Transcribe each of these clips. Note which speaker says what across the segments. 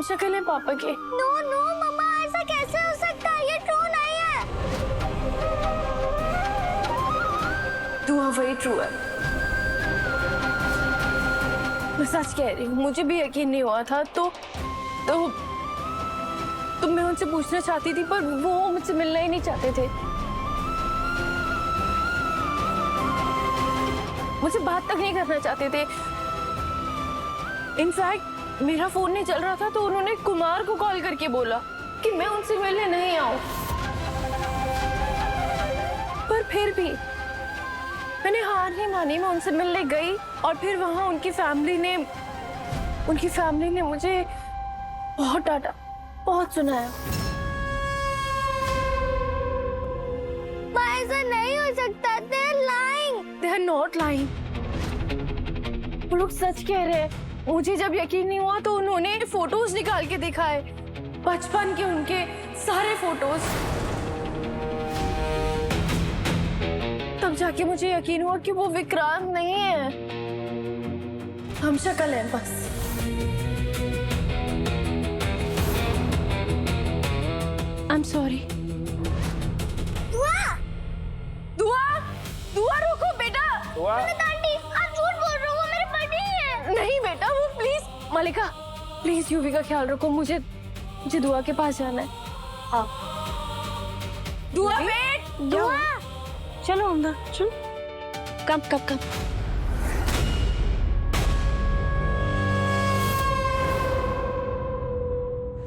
Speaker 1: हम शक्ल हैं पापा के।
Speaker 2: नो नो मम्मा, ऐसा कैसे हो सकता है? ये ट्रू नहीं है।
Speaker 1: दुआ वही ट्रू है। मैं सच कह रही हूँ, मुझे भी यकीन नहीं हुआ था तो मैं उनसे पूछना चाहती थी, पर वो मुझसे मिलना ही नहीं चाहते थे। मुझसे बात तक नहीं करना चाहते थे। इनफैक्ट मेरा फोन नहीं चल रहा था तो उन्होंने कुमार को कॉल करके बोला कि मैं उनसे मिलने नहीं आऊं। पर फिर भी मैंने हार नहीं मानी, मैं उनसे मिलने गई और फिर वहां उनकी फैमिली ने मुझे बहुत डांटा, बहुत सुनाया।
Speaker 2: ऐसा नहीं हो सकता। They are lying.
Speaker 1: They are not lying. वो लोग सच कह रहे हैं। मुझे जब यकीन नहीं हुआ तो उन्होंने फोटोज निकाल के दिखाए, बचपन के उनके सारे फोटोज। तब जाके मुझे यकीन हुआ कि वो विक्रांत नहीं है, हम शक्ल हैं बस। I'm sorry. दुआ रुको बेटा।
Speaker 2: आंटी, आप झूठ बोल रहे हो, वो मेरे पति हैं।
Speaker 1: नहीं बेटा, वो प्लीज मलिका, प्लीज यूवी का ख्याल रखो। मुझे दुआ के पास जाना है। हाँ दुआ वेट।
Speaker 2: दुआ,
Speaker 1: चलो अंदर चलो। कम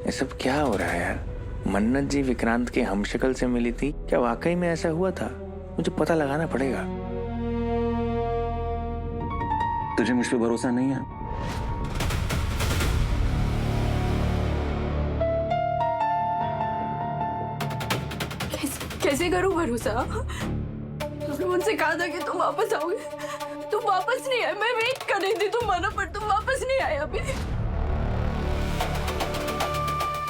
Speaker 3: ये सब क्या हो रहा है यार? मन्नत जी विक्रांत के हमशक्ल से मिली थी, क्या वाकई में ऐसा हुआ था? मुझे पता लगाना पड़ेगा।
Speaker 4: तुझे मुझ पे भरोसा नहीं है?
Speaker 1: कैसे करूं भरोसा? तुमने मुझसे कहा था कि तुम वापस आओगे, तुम वापस नहीं आए। मैं वेट कर रही थी, तुम मानो, पर तुम वापस नहीं आए अभी।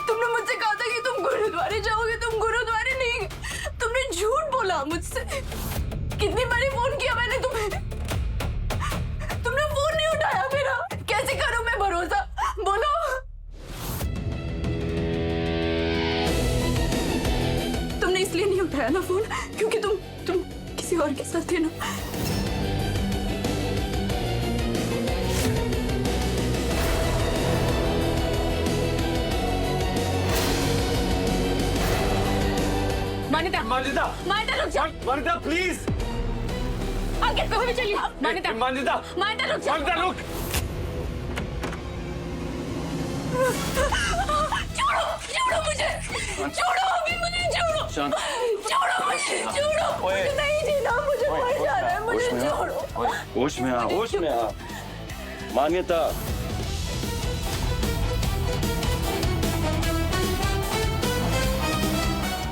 Speaker 1: तुमने मुझसे कहा था कि तुम गुरुद्वारे जाओगे, तुम गुरुद्वारे नहीं गए। तुमने झूठ बोला मुझसे। कितनी बारी फोन किया मैंने तुम्हें, तुमने फोन नहीं उठाया मेरा। कैसे करूं मैं भरोसा, बोलो। तुमने इसलिए नहीं उठाया ना फोन क्योंकि तुम किसी और के साथ थे ना। मान्यता रुक जा।
Speaker 4: मान्यता प्लीज,
Speaker 1: आगे कभी भी चलिए। मान्यता रुक जा।
Speaker 4: रुक।
Speaker 1: छोड़ो मुझे, छोड़ो अभी मुझे, छोड़ो मुझे नहीं जीना, मुझे मर जाना है, मुझे छोड़ो।
Speaker 4: होश में आ। मान्यता,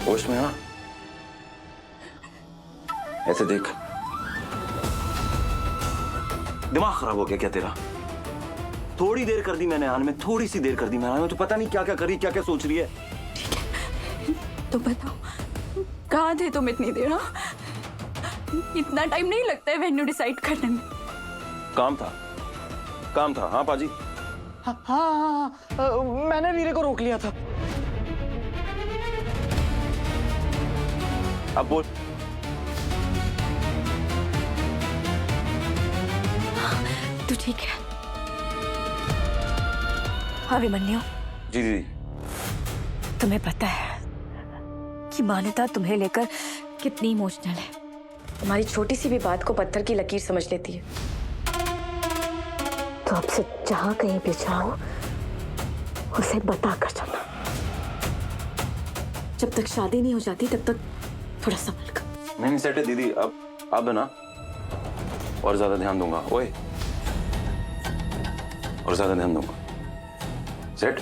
Speaker 4: होश में आ। ऐसे देख, दिमाग खराब हो गया क्या तेरा? थोड़ी देर कर दी मैंने आने में, थोड़ी सी देर कर दी मैंने आने में, तो पता नहीं क्या क्या करी, क्या क्या सोच रही है।
Speaker 1: ठीक है, तो बताओ कहाँ थे तुम इतनी देर? इतना टाइम नहीं लगता है वेन्यू डिसाइड करने में।
Speaker 4: काम था। हाँ पाजी।
Speaker 5: हाँ, मैंने वीरे को रोक लिया था।
Speaker 4: अब बोल।
Speaker 1: तू ठीक है? अभिमन्यु,
Speaker 4: जी दीदी।
Speaker 1: तुम्हें पता है कि मान्यता तुम्हें लेकर कितनी इमोशनल है। तुम्हारी छोटी सी भी बात को पत्थर की लकीर समझ लेती है। तो अब से जहां कहीं भी जाओ उसे बता कर चलना। जब तक शादी नहीं हो जाती तब तक थोड़ा संभल कर।
Speaker 4: नहीं सेट है दीदी, अब ना और ज्यादा ध्यान दूंगा। ओए, और ज्यादा ध्यान दूंगा। सेट।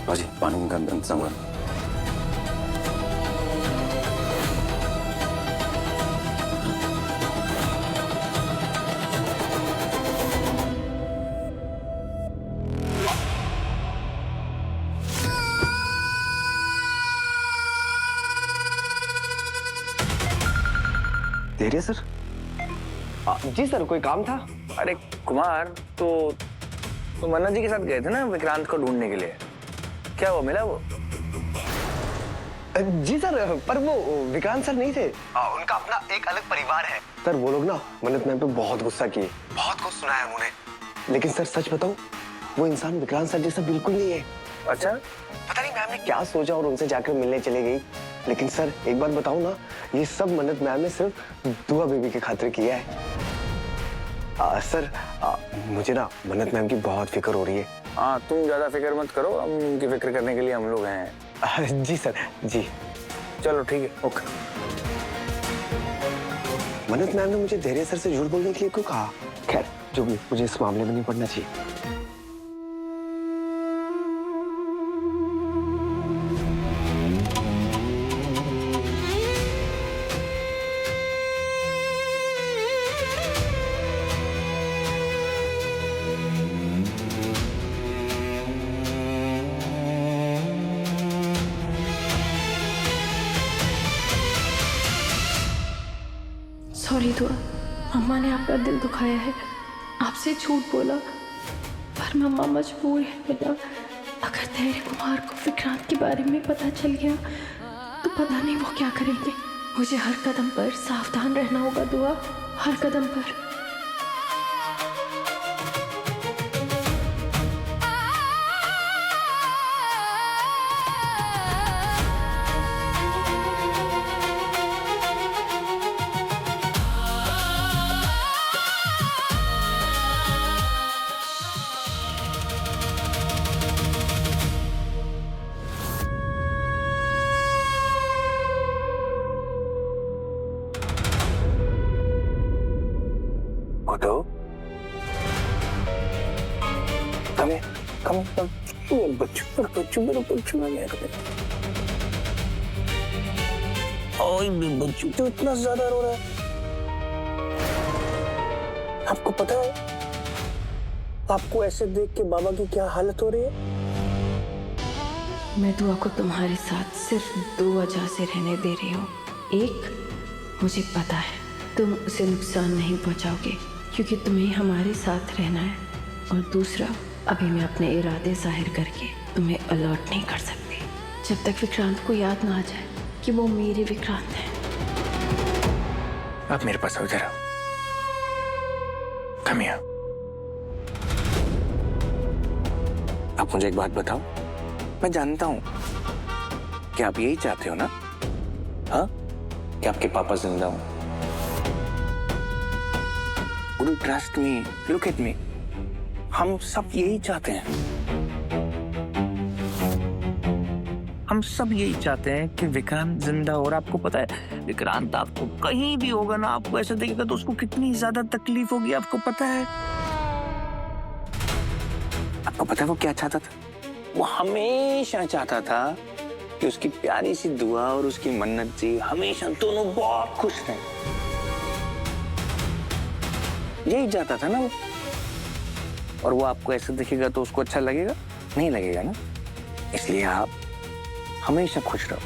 Speaker 4: बाजी, पानी का इंतजाम कर।
Speaker 5: दे सर? जी सर, कोई काम था?
Speaker 3: अरे कुमार, तो तो मन्नत जी के साथ गए थे ना विक्रांत को ढूंढने के लिए, क्या वो मिला वो?
Speaker 6: जी सर, पर वो विक्रांत सर नहीं थे। उनका अपना एक अलग परिवार है सर। वो लोग ना मन्नत मैम पे बहुत गुस्सा किए, बहुत कुछ सुनाया उन्होंने। लेकिन सर सच बताऊं, वो इंसान विक्रांत सर जैसा बिल्कुल नहीं है।
Speaker 3: अच्छा,
Speaker 6: पता नहीं मैम ने क्या सोचा और उनसे जाकर मिलने चले गई। लेकिन सर एक बात बताऊं ना, ये सब मन्नत मैम ने सिर्फ दुआ बेबी की खातिर किया है। सर मुझे ना मन्नत मैम की बहुत फिक्र हो रही है।
Speaker 3: हाँ तुम ज्यादा फिक्र मत करो, हम उनकी फिक्र करने के लिए हम लोग हैं।
Speaker 6: जी सर, जी।
Speaker 3: चलो ठीक है, ओके।
Speaker 6: मन्नत मैम ने मुझे धैर्य सर से झूठ बोलने के लिए क्यों कहा? खैर जो भी, मुझे इस मामले में नहीं पड़ना चाहिए।
Speaker 1: सॉरी दुआ, मम्मा ने आपका दिल दुखाया है, आपसे झूठ बोला, पर मम्मा मजबूर है बेटा। अगर धैर्य कुमार को विक्रांत के बारे में पता चल गया तो पता नहीं वो क्या करेंगे। मुझे हर कदम पर सावधान रहना होगा दुआ, हर कदम पर।
Speaker 3: उठो, कम मेरे बच्चों तो इतना ज्यादा रो रहा है। आपको पता है आपको ऐसे देख के बाबा की क्या हालत हो रही है?
Speaker 1: मैं दुआ को तुम्हारे साथ सिर्फ 2 वजह से रहने दे रही हूँ। एक, मुझे पता है तुम उसे नुकसान नहीं पहुँचाओगे क्योंकि तुम्हें हमारे साथ रहना है, और दूसरा, अभी मैं अपने इरादे जाहिर करके तुम्हें अलर्ट नहीं कर सकती जब तक विक्रांत को याद ना आ जाए कि वो मेरे विक्रांत हैं।
Speaker 3: आप मेरे पास आओ जरा, कम हियर। आप मुझे एक बात बताओ, मैं जानता हूं कि आप यही चाहते हो ना, हाँ, कि आपके पापा जिंदा हों। Trust me, look at me, हम सब यही चाहते हैं। हम सब यही चाहते हैं कि विक्रांत जिंदा हो। और आपको पता है विक्रांत आपको कहीं भी होगा ना, आपको ऐसा देखेगा तो उसको कितनी ज्यादा तकलीफ होगी, आपको पता है? आपको पता है वो क्या चाहता था? वो हमेशा चाहता था कि उसकी प्यारी सी दुआ और उसकी मन्नत जी हमेशा दोनों बहुत खुश रहें। यही चाहता था ना वो। और वो आपको ऐसे दिखेगा तो उसको अच्छा लगेगा? नहीं लगेगा ना। इसलिए आप हमेशा खुश रहो।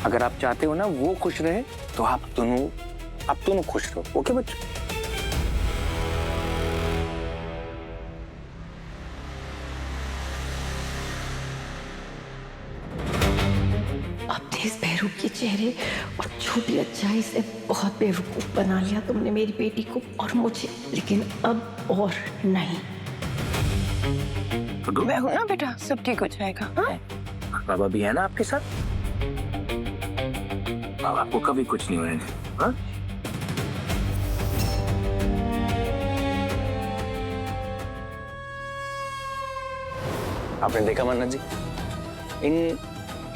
Speaker 3: अगर आप चाहते हो ना वो खुश रहे तो आप दोनों खुश रहो। ओके बच्चों?
Speaker 1: अपने इस बेवकूफ के चेहरे और छोटी अच्छाई से बहुत बेवकूफ बना लिया तुमने मेरी बेटी को और मुझे, लेकिन अब और नहीं।
Speaker 7: मैं हूं ना बेटा, सब ठीक हो जाएगा। हाँ?
Speaker 3: बाबा भी है ना आपके साथ? बाबा आपको कभी कुछ नहीं होने देंगे। हाँ? आपने देखा मन्नत जी,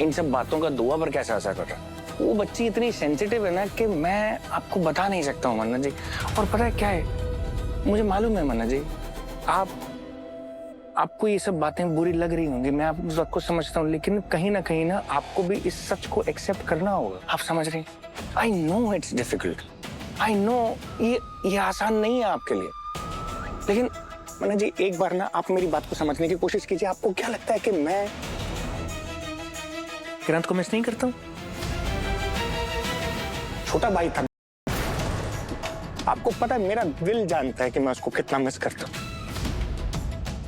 Speaker 3: इन सब बातों का दुआ पर कैसा असर कर रहा है? वो बच्ची इतनी सेंसिटिव है ना कि मैं आपको बता नहीं सकता हूँ मन्नत जी। और पता है क्या है, मुझे मालूम है मन्नत जी, आपको ये सब बातें बुरी लग रही होंगी, मैं आप उस बात को समझता हूँ, लेकिन कहीं ना आपको भी इस सच को एक्सेप्ट करना होगा। आप समझ रहे हैं? I know it's difficult, I know ये आसान नहीं है आपके लिए, लेकिन मन्नत जी एक बार ना आप मेरी बात को समझने की कोशिश कीजिए। आपको क्या लगता है कि मैं विक्रांत को मिस नहीं करता हूँ? छोटा भाई था, आपको पता है मेरा दिल जानता है कि मैं उसको कितना मिस करता हूँ।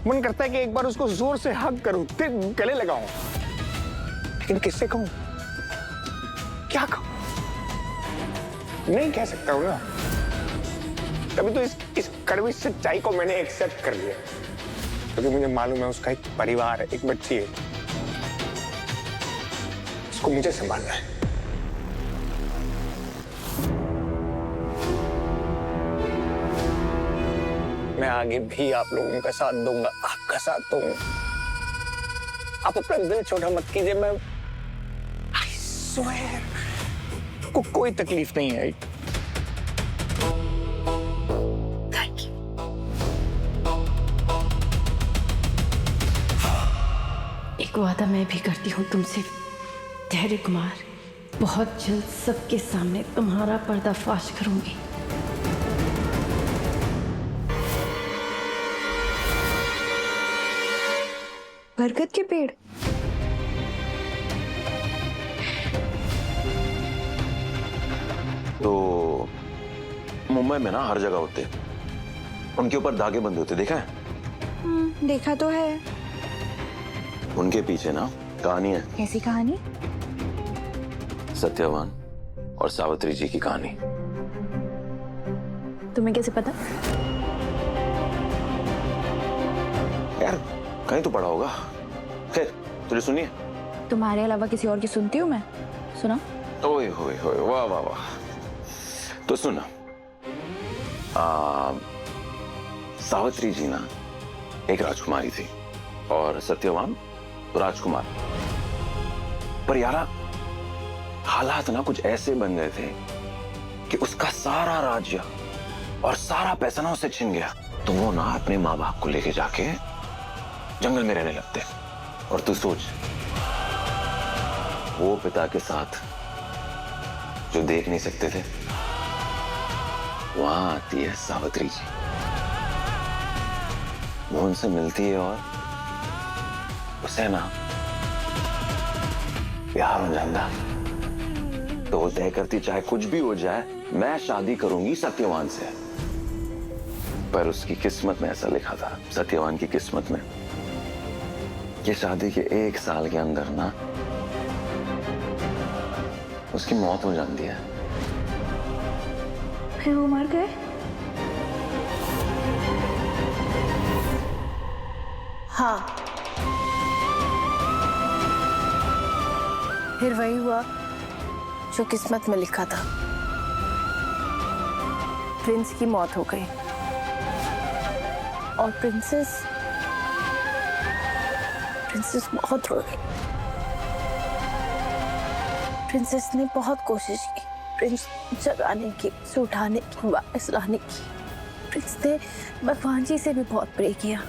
Speaker 3: मन करता है कि एक बार उसको जोर से हग करूं, गले लगाऊं, लेकिन किससे कहूं, क्या कहूं? नहीं कह सकता हूं ना। तभी तो इस कड़वी सच्चाई को मैंने एक्सेप्ट कर लिया, क्योंकि मुझे मालूम है उसका एक परिवार है, एक बच्ची है, उसको मुझे संभालना है। मैं आगे भी आप लोगों का साथ दूंगा, आपका साथ दूंगा। आप अपना दिल छोटा मत कीजिए। मैं I swear, को कोई तकलीफ नहीं है।
Speaker 1: Thank you.
Speaker 8: एक वादा मैं भी करती हूँ तुमसे, धैर्य कुमार। बहुत जल्द सबके सामने तुम्हारा पर्दाफाश करूंगी।
Speaker 7: बरगद के पेड़?
Speaker 4: तो मुंबई में ना हर जगह होते, उनके ऊपर धागे बंधे होते, देखा है?
Speaker 7: देखा तो है।
Speaker 4: उनके पीछे ना कहानी है।
Speaker 7: कैसी कहानी?
Speaker 4: सत्यवान और सावित्री जी की कहानी।
Speaker 7: तुम्हें कैसे पता?
Speaker 4: यार कहीं तो पढ़ा होगा। खैर तुझे सुनिए।
Speaker 7: तुम्हारे अलावा किसी और की सुनती हूँ मैं। सुना?
Speaker 4: ओए होए होए, वाह वाह वाह। तो सुना, सावित्री जी ना एक राजकुमारी थी और सत्यवान राजकुमार। पर यारा हालात ना कुछ ऐसे बन गए थे कि उसका सारा राज्य और सारा पैसा ना उससे छिन गया। तो वो ना अपने माँ बाप को लेके जाके जंगल में रहने लगते। और तू सोच, वो पिता के साथ जो देख नहीं सकते थे, वहां आती है सावित्री जी। वो उनसे मिलती है और उसे ना प्यार हो जाता। तो वो तय करती चाहे कुछ भी हो जाए, मैं शादी करूंगी सत्यवान से। पर उसकी किस्मत में ऐसा लिखा था, सत्यवान की किस्मत में, कि शादी के 1 साल के अंदर ना उसकी मौत हो जाती है।
Speaker 7: फिर वो मर गए?
Speaker 8: हाँ, फिर वही हुआ जो किस्मत में लिखा था। प्रिंस की मौत हो गई और प्रिंसेस बहुत रो गई। प्रिंसेस ने बहुत कोशिश की प्रिंस जगाने की, उसे उठाने की, वापस लाने की। प्रिंस ने भगवान जी से भी बहुत प्रे किया,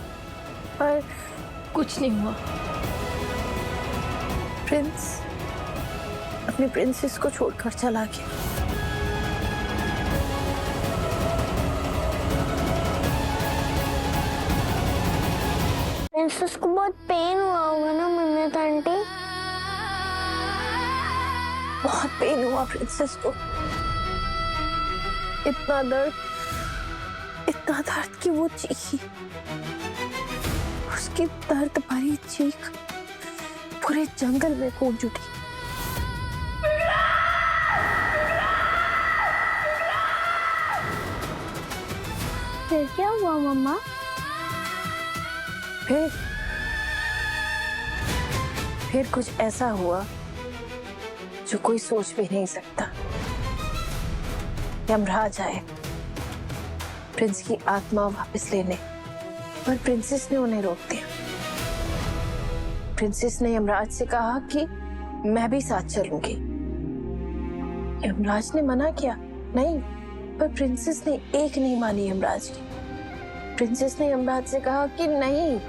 Speaker 8: पर कुछ नहीं हुआ। प्रिंस अपनी प्रिंसेस को छोड़कर चला गया।
Speaker 2: प्रिंसेस को बहुत पेन हुआ होगा ना मन्नत आंटी?
Speaker 8: बहुत पेन हुआ प्रिंसेस को। इतना दर्द कि वो चीखी। उसकी दर्द भरी चीख पूरे जंगल में गूंज उठी।
Speaker 2: फिर क्या हुआ मम्मा?
Speaker 8: फिर कुछ ऐसा हुआ जो कोई सोच भी नहीं सकता। यमराज आए प्रिंस की आत्मा वापस लेने, पर प्रिंसेस ने उन्हें रोक दिया। प्रिंसेस ने यमराज से कहा कि मैं भी साथ चलूंगी। यमराज ने मना किया, नहीं, पर प्रिंसेस ने एक नहीं मानी यमराज की। प्रिंसेस ने यमराज से कहा कि नहीं,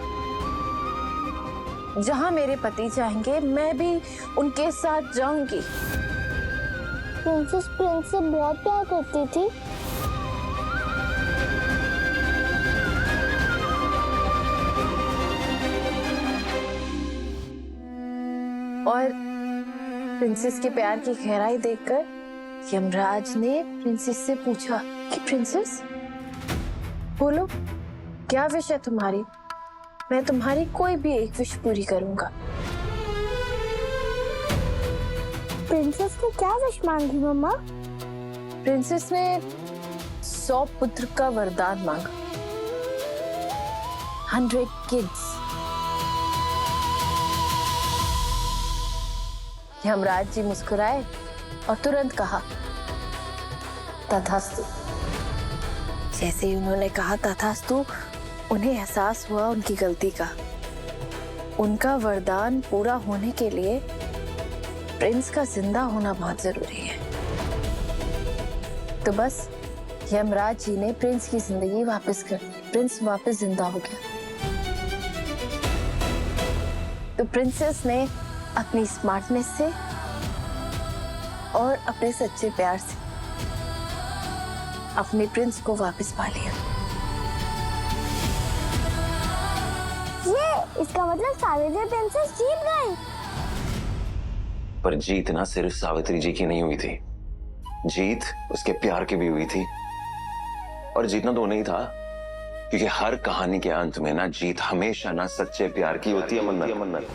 Speaker 8: जहां मेरे पति जाएंगे मैं भी उनके साथ जाऊंगी।
Speaker 2: प्रिंसेस प्रिंस से बहुत प्यार करती थी।
Speaker 8: और प्रिंसेस के प्यार की गहराई देखकर यमराज ने प्रिंसेस से पूछा कि प्रिंसेस बोलो क्या विश है तुम्हारी, मैं तुम्हारी कोई भी एक विश पूरी करूंगा।
Speaker 2: प्रिंसेस ने क्या विश मांगी मम्मा?
Speaker 8: प्रिंसेस ने 100 पुत्र का वरदान मांगा, 100 किड्स। यमराज जी मुस्कुराए और तुरंत कहा तथास्तु। जैसे ही उन्होंने कहा तथास्तु, उन्हें एहसास हुआ उनकी गलती का। उनका वरदान पूरा होने के लिए प्रिंस का जिंदा होना बहुत जरूरी है। तो बस यमराज जी ने प्रिंस की जिंदगी वापस कर दी, प्रिंस वापस जिंदा हो गया। तो प्रिंसेस ने अपनी स्मार्टनेस से और अपने सच्चे प्यार से अपने प्रिंस को वापस पा लिया।
Speaker 2: ये इसका मतलब सावित्री प्रिंसेस जीत गई।
Speaker 4: पर जीत ना सिर्फ सावित्री जी की नहीं हुई थी, जीत उसके प्यार की भी हुई थी। और जीतना तो नहीं था, क्योंकि हर कहानी के अंत में ना जीत हमेशा ना सच्चे प्यार की होती है। मन्नत